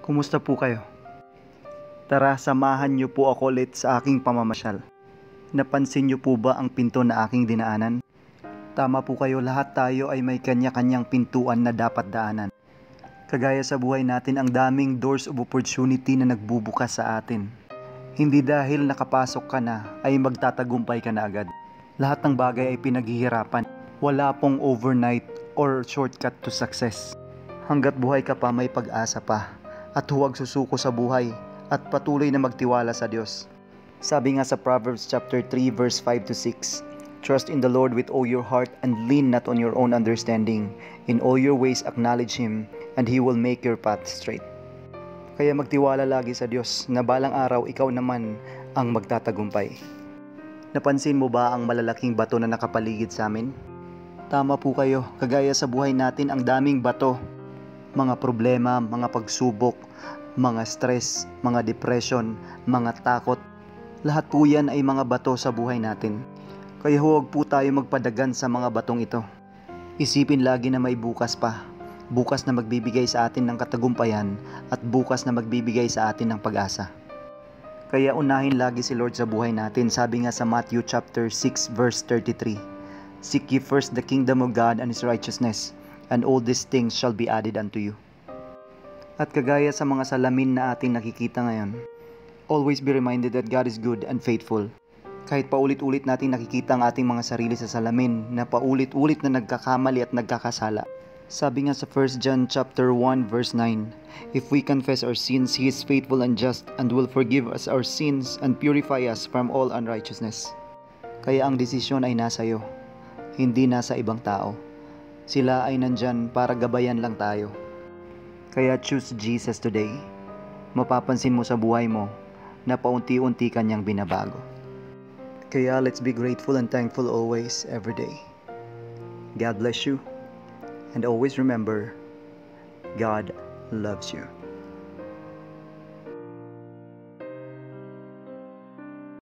Kumusta po kayo? Tara, samahan niyo po ako ulit sa aking pamamasyal. Napansin niyo po ba ang pinto na aking dinaanan? Tama po kayo, lahat tayo ay may kanya-kanyang pintuan na dapat daanan. Kagaya sa buhay natin, ang daming doors of opportunity na nagbubukas sa atin. Hindi dahil nakapasok ka na ay magtatagumpay ka na agad. Lahat ng bagay ay pinaghihirapan. Wala pong overnight or shortcut to success. Hanggat buhay ka pa, may pag-asa pa. At huwag susuko sa buhay at patuloy na magtiwala sa Diyos. Sabi nga sa Proverbs chapter 3 verse 5 to 6, "Trust in the Lord with all your heart and lean not on your own understanding. In all your ways acknowledge Him, and He will make your path straight." Kaya magtiwala lagi sa Diyos na balang araw ikaw naman ang magtatagumpay. Napansin mo ba ang malalaking bato na nakapaligid sa amin? Tama po kayo, kagaya sa buhay natin ang daming bato. Mga problema, mga pagsubok, mga stress, mga depression, mga takot. Lahat po yan ay mga bato sa buhay natin. Kaya huwag po tayo magpadagan sa mga batong ito. Isipin lagi na may bukas pa. Bukas na magbibigay sa atin ng katagumpayan at bukas na magbibigay sa atin ng pag-asa. Kaya unahin lagi si Lord sa buhay natin. Sabi nga sa Matthew chapter 6 verse 33, "Seek ye first the kingdom of God and His righteousness, and all these things shall be added unto you." At kagaya sa mga salamin na ating nakikita ngayon, always be reminded that God is good and faithful. Kahit paulit-ulit nating nakikita ang ating mga sarili sa salamin na paulit-ulit na nagkakamali at nagkakasala. Sabi nga sa 1 John chapter 1 verse 9, "If we confess our sins, He is faithful and just and will forgive us our sins and purify us from all unrighteousness." Kaya ang desisyon ay nasa iyo, hindi nasa ibang tao. Sila ay nandyan para gabayan lang tayo. Kaya choose Jesus today. Mapapansin mo sa buhay mo na paunti-unti kanyang binabago. Kaya let's be grateful and thankful always, every day. God bless you. And always remember, God loves you.